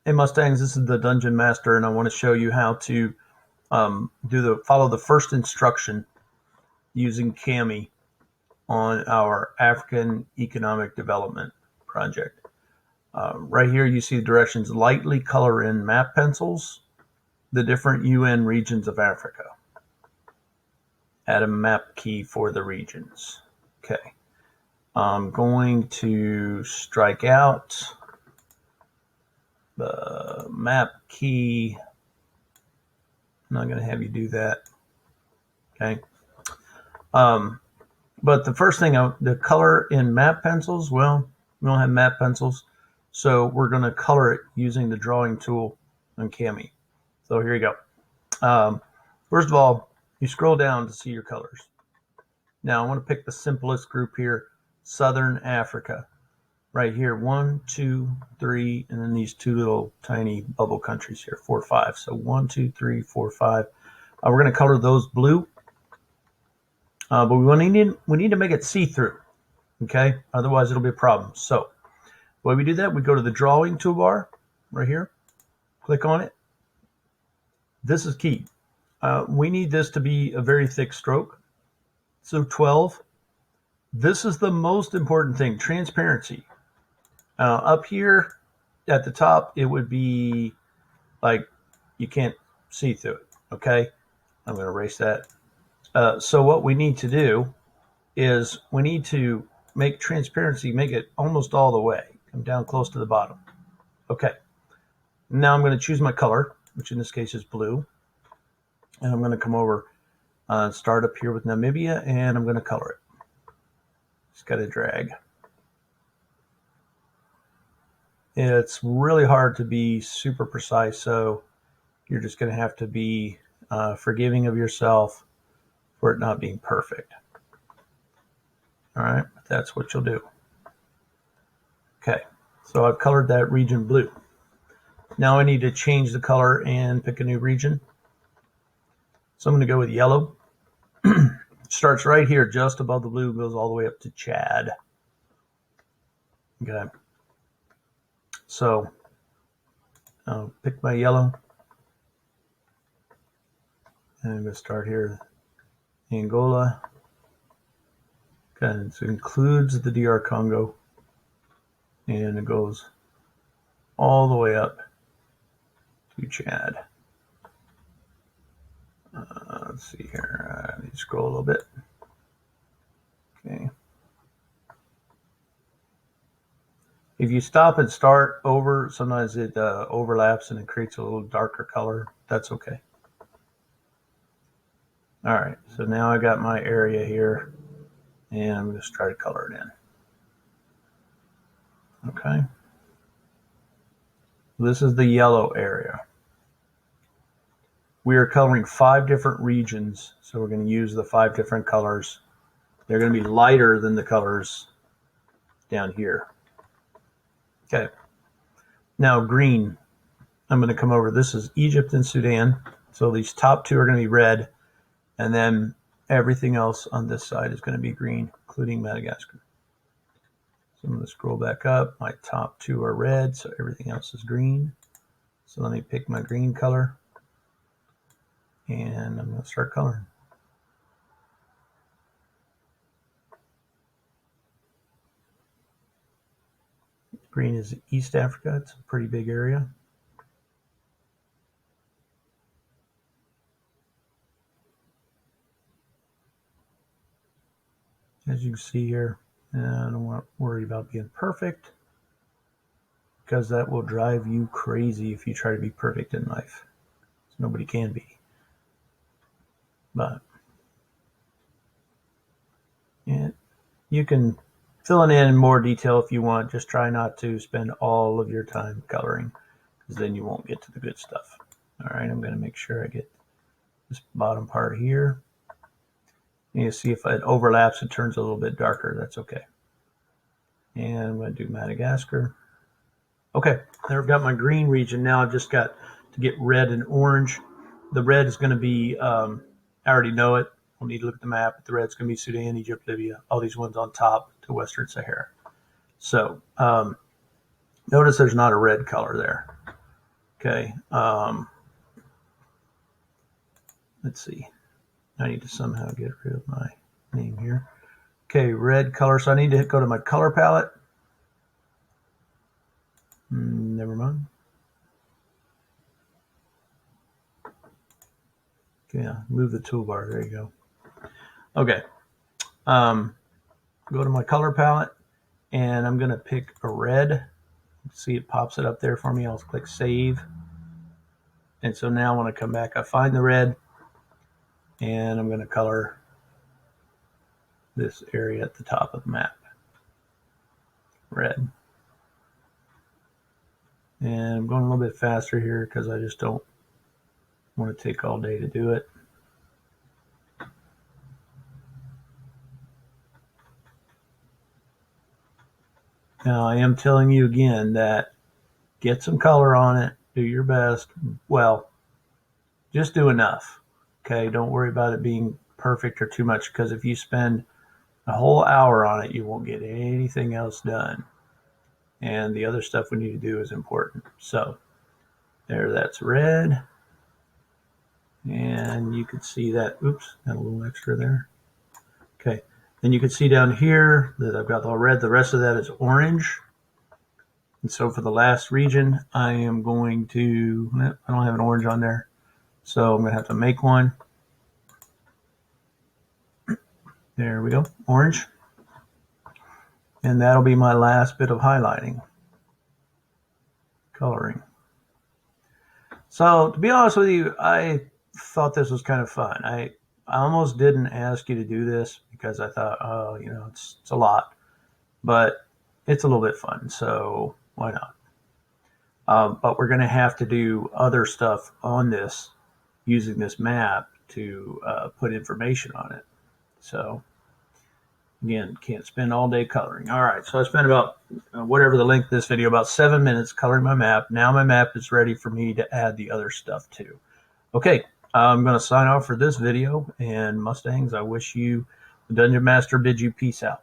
Hey Mustangs, this is the Dungeon Master, and I want to show you how to follow the first instruction using Kami on our African Economic Development Project. Right here, you see the directions: lightly color in map pencils the different UN regions of Africa. Add a map key for the regions. Okay, I'm going to strike out the map key. I'm not going to have you do that. Okay. But the first thing, the color in map pencils, well, we don't have map pencils, so we're going to color it using the drawing tool on Kami. So here you go. First of all, you scroll down to see your colors. Now I want to pick the simplest group here, Southern Africa. Right here, 1, 2, 3, and then these two little tiny bubble countries here, 4, 5. So 1, 2, 3, 4, 5. We're going to color those blue. But we need to make it see-through, okay? Otherwise, it'll be a problem. So, the way we do that, we go to the drawing toolbar right here, click on it. This is key. We need this to be a very thick stroke, so 12. This is the most important thing, transparency. Up here at the top, it would be like you can't see through it, okay? I'm going to erase that. So what we need to do is we need to make transparency, make it almost all the way, come down close to the bottom. Okay, now I'm going to choose my color, which in this case is blue, and I'm going to come over, start up here with Namibia, and I'm going to color it. Just got to drag. It's really hard to be super precise, so you're just going to have to be forgiving of yourself for it not being perfect. All right, that's what you'll do. Okay, so I've colored that region blue. Now I need to change the color and pick a new region. So I'm going to go with yellow. Starts right here, just above the blue, goes all the way up to Chad. Okay. So I'll pick my yellow. And I'm going to start here, Angola. Okay, so it includes the DR Congo. And it goes all the way up to Chad. Let's see here. I need to scroll a little bit. Okay. If you stop and start over, sometimes it overlaps and it creates a little darker color. That's okay. All right, so now I got my area here, and I'm going to try to color it in. Okay. This is the yellow area. We are coloring 5 different regions, so we're going to use the 5 different colors. They're going to be lighter than the colors down here. Okay. Now green. I'm going to come over. This is Egypt and Sudan. So these top 2 are going to be red, and then everything else on this side is going to be green, including Madagascar. So I'm going to scroll back up. My top 2 are red, so everything else is green. So let me pick my green color, and I'm going to start coloring. Green is East Africa. It's a pretty big area. As you can see here, I don't want to worry about being perfect, because that will drive you crazy if you try to be perfect in life. Nobody can be. But yeah, you can fill it in more detail if you want. Just try not to spend all of your time coloring, because then you won't get to the good stuff. All right, I'm going to make sure I get this bottom part here. You see if it overlaps, it turns a little bit darker. That's okay. And I'm going to do Madagascar. Okay, there I've got my green region. Now I've just got to get red and orange. The red is going to be, I already know it. We'll need to look at the map. But the red's going to be Sudan, Egypt, Libya, all these ones on top to Western Sahara. So notice there's not a red color there. Okay. Let's see. I need to somehow get rid of my name here. Okay, red color. So I need to go to my color palette. Never mind. Okay, move the toolbar. There you go. Okay. Go to my color palette, and I'm going to pick a red. See, it pops it up there for me. I'll click save. And so now when I come back, I find the red, and I'm going to color this area at the top of the map red. And I'm going a little bit faster here because I just don't want to take all day to do it. Now, I am telling you again that get some color on it, do your best. Well, just do enough. Okay, don't worry about it being perfect or too much, because if you spend a whole hour on it, you won't get anything else done. And the other stuff we need to do is important. So there, that's red. And you can see that, oops, got a little extra there. Okay, then you can see down here that I've got all red. The rest of that is orange. And so for the last region, I am going to, I don't have an orange on there, so I'm going to have to make one. There we go, orange. And that'll be my last bit of highlighting, coloring. So to be honest with you, I thought this was kind of fun. I almost didn't ask you to do this because I thought, oh, you know, it's a lot, but it's a little bit fun, so why not? But we're going to have to do other stuff on this using this map to put information on it. So again, can't spend all day coloring. All right, so I spent about whatever the length of this video, about 7 minutes coloring my map. Now my map is ready for me to add the other stuff to. Okay, I'm going to sign off for this video, and Mustangs, I wish you, the Dungeon Master bids you peace out.